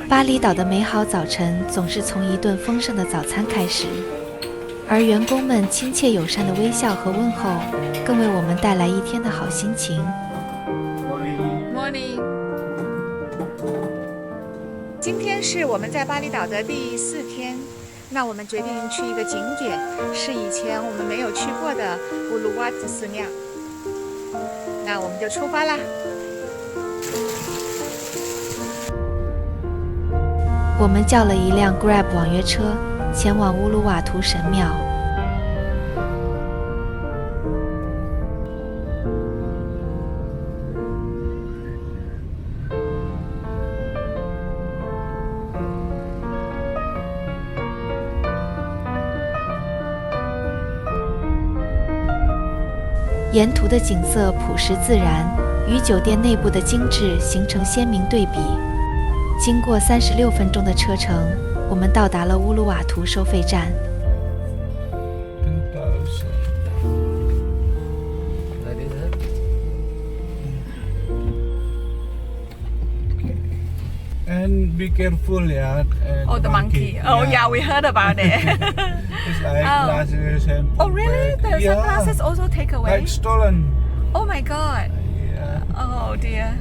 巴厘岛的美好早晨总是从一顿丰盛的早餐开始，而员工们亲切友善的微笑和问候，更为我们带来一天的好心情。Morning。今天是我们在巴厘岛的第4天，那我们决定去一个景点，是以前我们没有去过的乌鲁瓦图寺庙。那我们就出发啦。我们叫了一辆 Grab 网约车，前往乌鲁瓦图神庙。沿途的景色朴实自然，与酒店内部的精致形成鲜明对比。经过36分钟的车程，我们到达了乌鲁瓦图收费站。And be careful, yeah. Oh, the monkey. Oh, yeah, we heard about it. It's like glasses and. Oh, really? The sunglasses also take away? Like stolen. Oh my God. Yeah. Oh dear.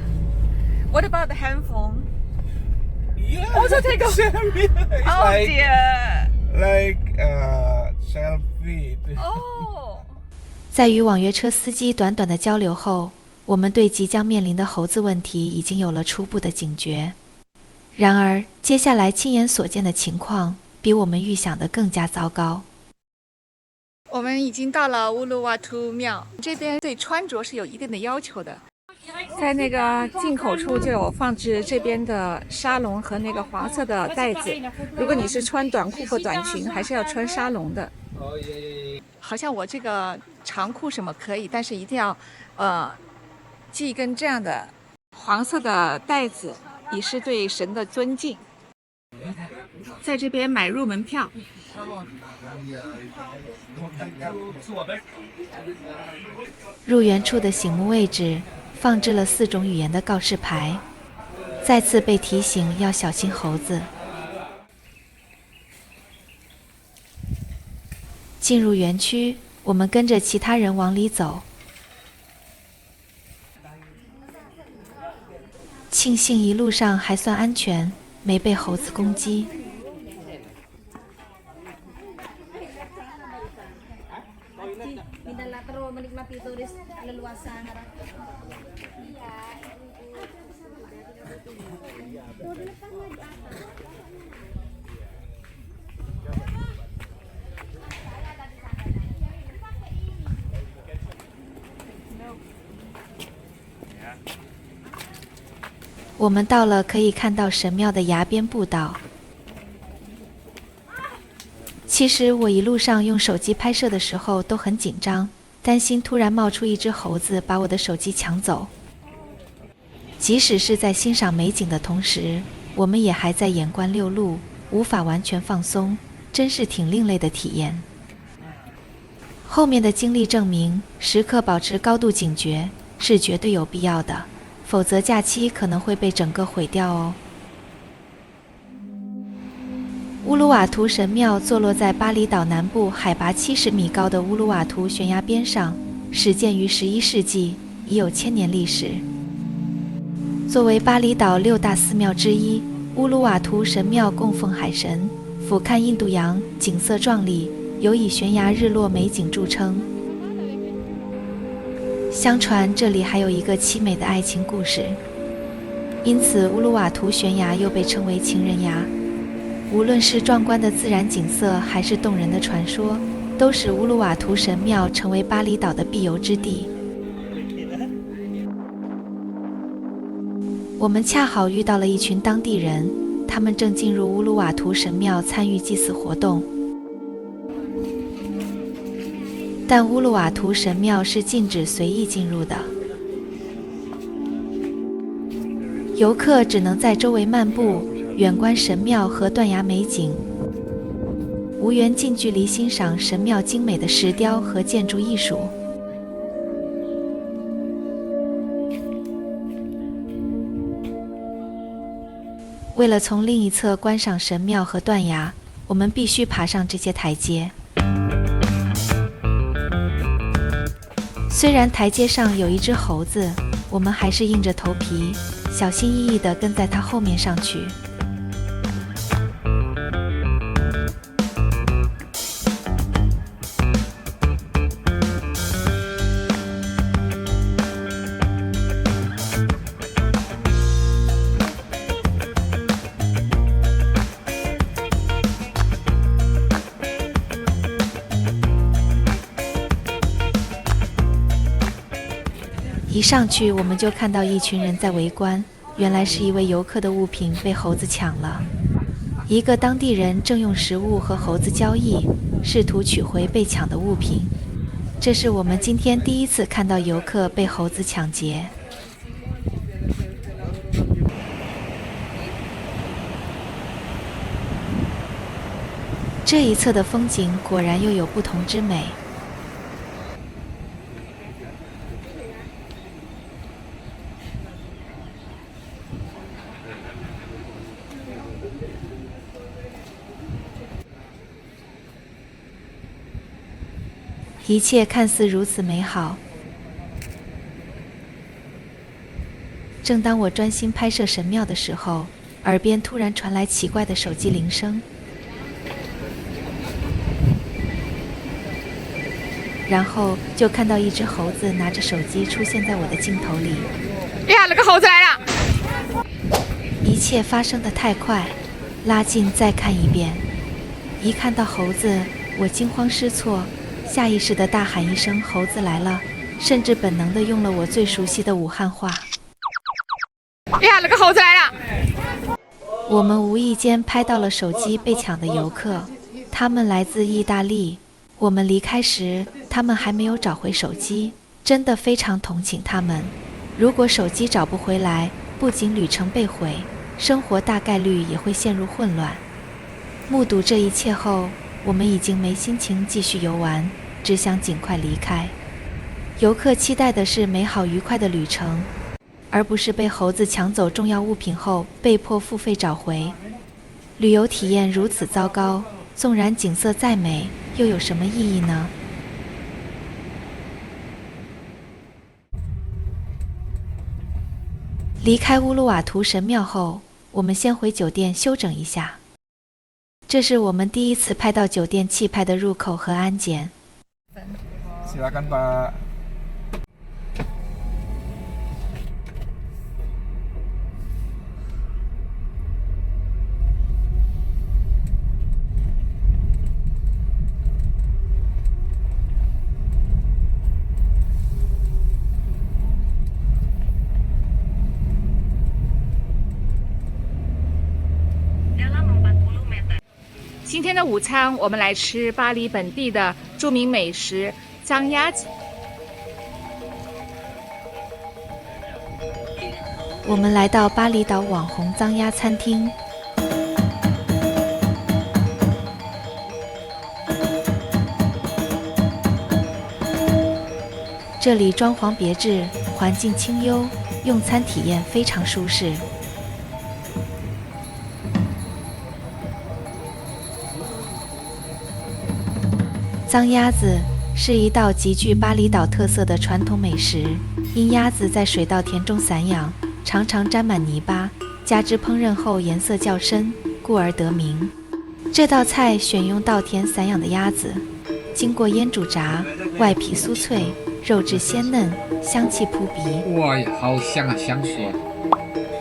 What about the handphone? Yeah. Also take away. It's Oh like, dear. Like selfie. Oh. 在与网约车司机短短的交流后，我们对即将面临的猴子问题已经有了初步的警觉。然而，接下来亲眼所见的情况比我们预想的更加糟糕。我们已经到了乌鲁瓦图庙，这边对穿着是有一定的要求的。在那个进口处就有放置这边的纱笼和那个黄色的带子。如果你是穿短裤或短裙，还是要穿纱笼的。好像我这个长裤什么可以，但是一定要系一根这样的黄色的带子，以示对神的尊敬。在这边买入门票。入园处的醒目位置放置了4种语言的告示牌，再次被提醒要小心猴子。进入园区，我们跟着其他人往里走。庆幸一路上还算安全，没被猴子攻击。我们到了可以看到神庙的崖边步道。其实我一路上用手机拍摄的时候都很紧张，担心突然冒出一只猴子把我的手机抢走。即使是在欣赏美景的同时，我们也还在眼观六路，无法完全放松，真是挺另类的体验。后面的经历证明，时刻保持高度警觉是绝对有必要的，否则假期可能会被整个毁掉哦。乌鲁瓦图神庙坐落在巴厘岛南部海拔70米高的乌鲁瓦图悬崖边上，始建于11世纪，已有1000年历史。作为巴厘岛6大寺庙之一，乌鲁瓦图神庙供奉海神，俯瞰印度洋，景色壮丽，有以悬崖日落美景著称。相传这里还有一个凄美的爱情故事，因此乌鲁瓦图悬崖又被称为情人崖。无论是壮观的自然景色，还是动人的传说，都使乌鲁瓦图神庙成为巴厘岛的必游之地。我们恰好遇到了一群当地人，他们正进入乌鲁瓦图神庙参与祭祀活动。但乌鲁瓦图神庙是禁止随意进入的，游客只能在周围漫步，远观神庙和断崖美景，无缘近距离欣赏神庙精美的石雕和建筑艺术。为了从另一侧观赏神庙和断崖，我们必须爬上这些台阶。虽然台阶上有一只猴子，我们还是硬着头皮，小心翼翼地跟在它后面上去。一上去，我们就看到一群人在围观，原来是一位游客的物品被猴子抢了。一个当地人正用食物和猴子交易，试图取回被抢的物品。这是我们今天第一次看到游客被猴子抢劫。这一侧的风景果然又有不同之美。一切看似如此美好。正当我专心拍摄神庙的时候，耳边突然传来奇怪的手机铃声，然后就看到一只猴子拿着手机出现在我的镜头里。呀，那个猴子来了！一切发生得太快，拉近再看一遍。一看到猴子，我惊慌失措，下意识地大喊一声猴子来了，甚至本能地用了我最熟悉的武汉话。呀，那个猴子来了！我们无意间拍到了手机被抢的游客，他们来自意大利。我们离开时，他们还没有找回手机，真的非常同情他们。如果手机找不回来，不仅旅程被毁，生活大概率也会陷入混乱。目睹这一切后，我们已经没心情继续游玩，只想尽快离开。游客期待的是美好愉快的旅程，而不是被猴子抢走重要物品后被迫付费找回。旅游体验如此糟糕，纵然景色再美，又有什么意义呢？离开乌鲁瓦图神庙后，我们先回酒店休整一下。这是我们第一次拍到酒店气派的入口和安检。Silakan Pak. .今天的午餐，我们来吃巴黎本地的著名美食脏鸭子。我们来到巴厘岛网红脏鸭餐厅。这里装潢别致，环境清幽，用餐体验非常舒适。脏鸭子是一道极具巴厘岛特色的传统美食，因鸭子在水稻田中散养，常常沾满泥巴，加之烹饪后颜色较深，故而得名。这道菜选用稻田散养的鸭子，经过腌煮炸，外皮酥脆，肉质鲜嫩，香气扑鼻。哇呀，好香啊，香死了！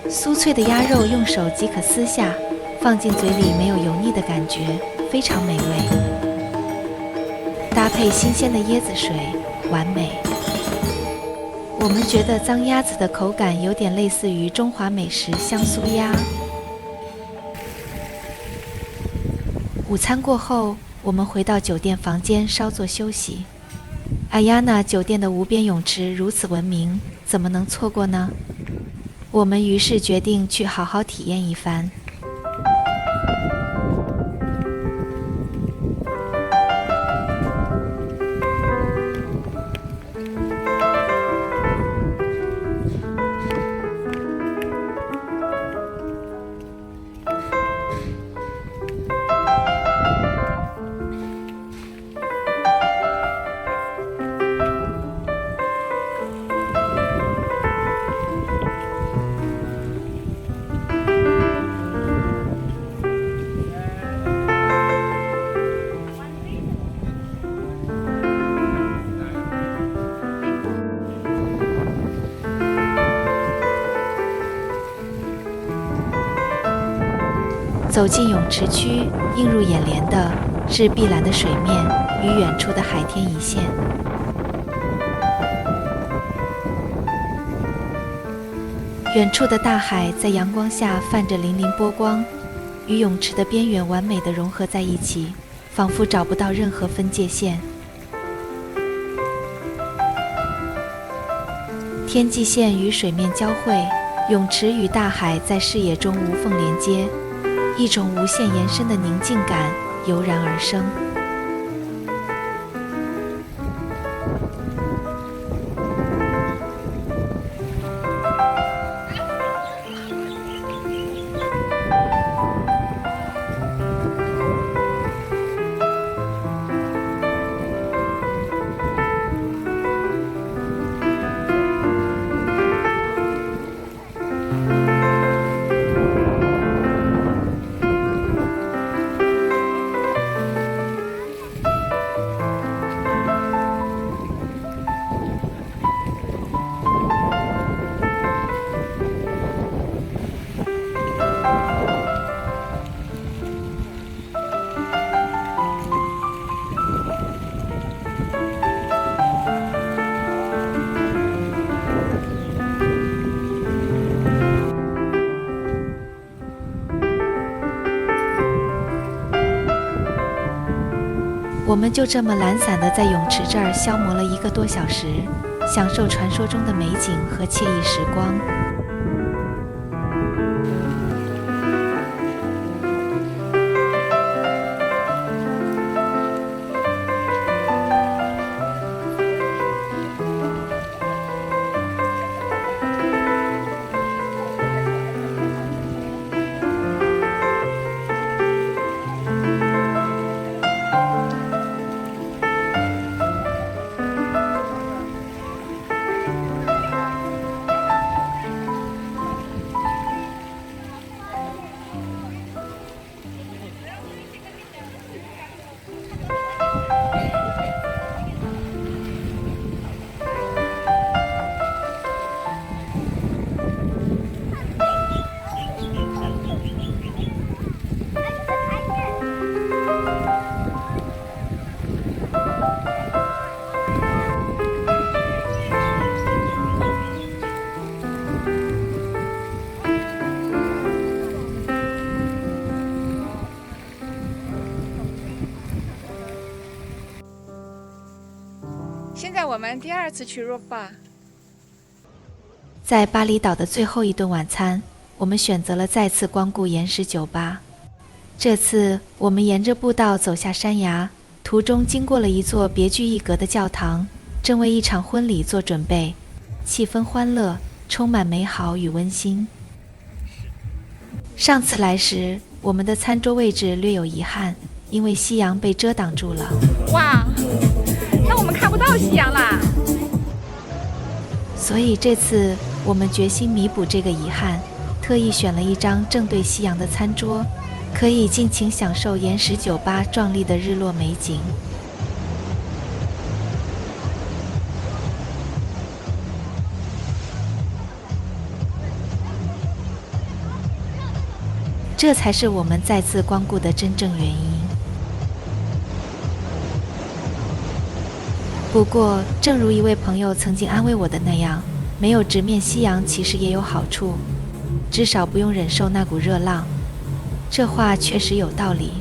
酥脆的鸭肉用手即可撕下，放进嘴里没有油腻的感觉，非常美味。搭配新鲜的椰子水，完美。我们觉得脏鸭子的口感有点类似于中华美食香酥鸭。午餐过后，我们回到酒店房间稍作休息。阿亚娜酒店的无边泳池如此闻名，怎么能错过呢？我们于是决定去好好体验一番。走进泳池区，映入眼帘的是碧蓝的水面与远处的海天一线。远处的大海在阳光下泛着粼粼波光，与泳池的边缘完美地融合在一起，仿佛找不到任何分界线。天际线与水面交汇，泳池与大海在视野中无缝连接，一种无限延伸的宁静感油然而生。我们就这么懒散地在泳池这儿消磨了1个多小时，享受传说中的美景和惬意时光。现在我们第2次去 Roof 在巴厘岛的最后一顿晚餐，我们选择了再次光顾岩石酒吧。这次我们沿着步道走下山崖，途中经过了一座别具一格的教堂，正为一场婚礼做准备，气氛欢乐，充满美好与温馨。上次来时，我们的餐桌位置略有遗憾，因为夕阳被遮挡住了。哇，那我们看不到夕阳啦。所以这次我们决心弥补这个遗憾，特意选了一张正对夕阳的餐桌，可以尽情享受岩石酒吧壮丽的日落美景。这才是我们再次光顾的真正原因。不过，正如一位朋友曾经安慰我的那样，没有直面夕阳其实也有好处，至少不用忍受那股热浪。这话确实有道理。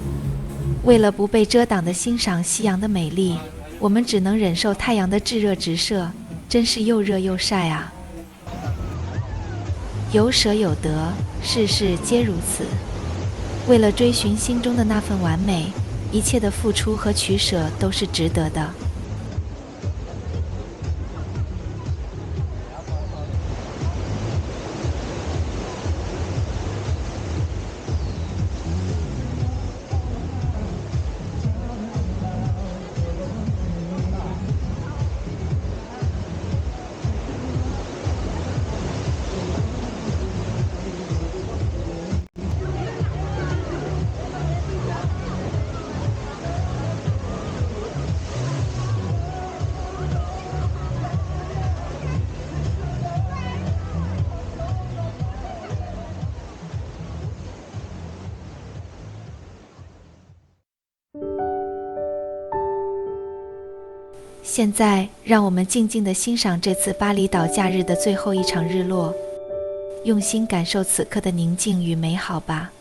为了不被遮挡地欣赏夕阳的美丽，我们只能忍受太阳的炙热直射，真是又热又晒啊。有舍有得，事事皆如此。为了追寻心中的那份完美，一切的付出和取舍都是值得的。现在，让我们静静地欣赏这次巴厘岛假日的最后一场日落，用心感受此刻的宁静与美好吧。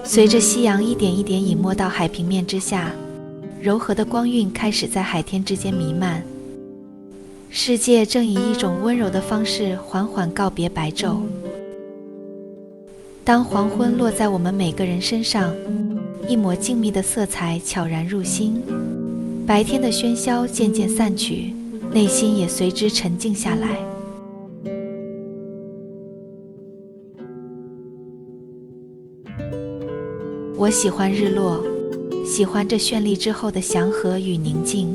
随着夕阳一点一点隐没到海平面之下，柔和的光晕开始在海天之间弥漫。世界正以一种温柔的方式缓缓告别白昼。当黄昏落在我们每个人身上，一抹静谧的色彩悄然入心，白天的喧嚣渐渐散去，内心也随之沉静下来。我喜欢日落，喜欢这绚丽之后的祥和与宁静。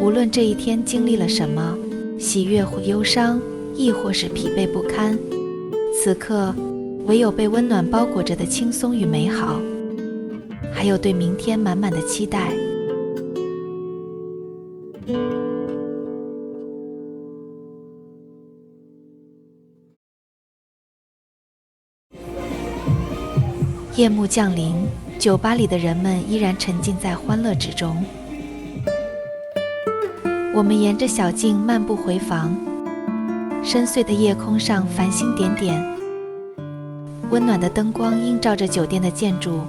无论这一天经历了什么，喜悦或忧伤，亦或是疲惫不堪，此刻唯有被温暖包裹着的轻松与美好，还有对明天满满的期待。夜幕降临，酒吧里的人们依然沉浸在欢乐之中。我们沿着小径漫步回房，深邃的夜空上繁星点点，温暖的灯光映照着酒店的建筑，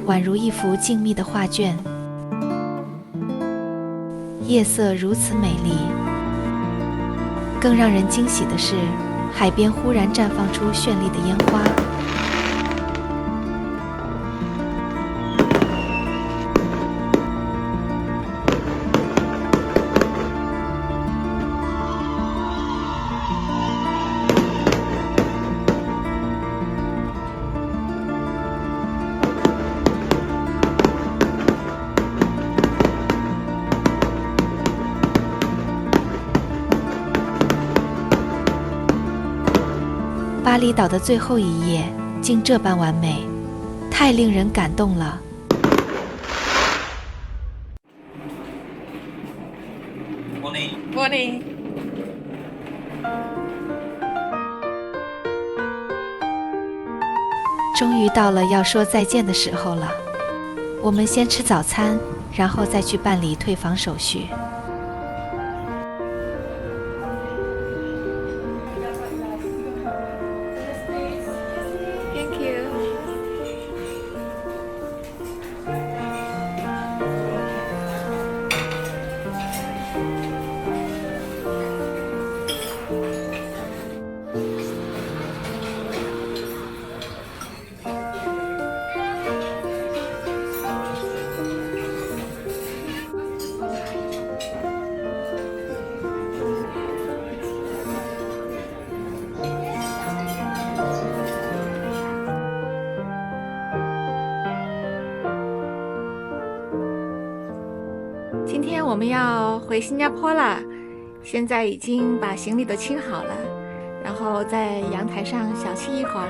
宛如一幅静谧的画卷。夜色如此美丽，更让人惊喜的是，海边忽然绽放出绚丽的烟花。巴厘岛的最后一夜竟这般完美，太令人感动了。Morning。终于到了要说再见的时候了，我们先吃早餐，然后再去办理退房手续。Thank you。今天我们要回新加坡了，现在已经把行李都清好了，然后在阳台上小憩一会儿，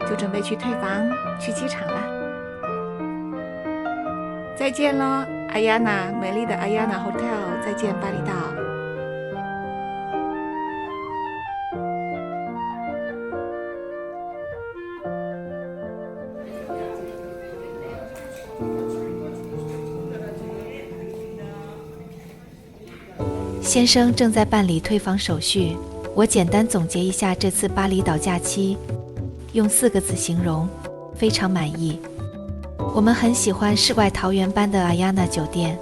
就准备去退房，去机场了。再见咯，阿亚娜，美丽的阿亚娜 Hotel， 再见巴厘岛。先生正在办理退房手续，我简单总结一下这次巴厘岛假期，用4个字形容：非常满意。我们很喜欢世外桃源般的阿亚娜酒店，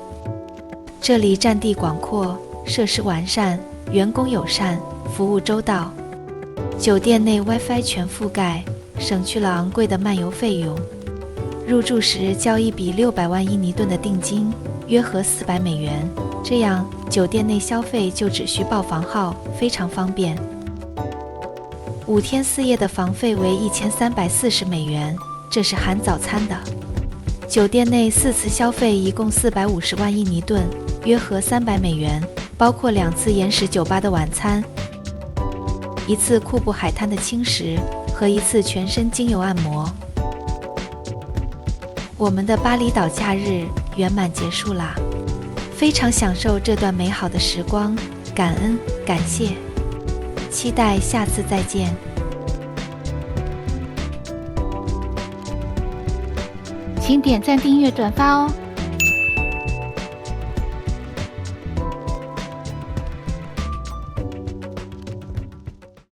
这里占地广阔，设施完善，员工友善，服务周到。酒店内 WiFi 全覆盖，省去了昂贵的漫游费用。入住时交一笔600万印尼盾的定金，约合400美元。这样，酒店内消费就只需报房号，非常方便。5天4夜的房费为1340美元，这是含早餐的。酒店内4次消费一共450万印尼盾，约合300美元，包括2次岩石酒吧的晚餐，1次库布海滩的轻食和1次全身精油按摩。我们的巴厘岛假日圆满结束啦，非常享受这段美好的时光，感恩感谢，期待下次再见。请点赞、订阅、转发哦！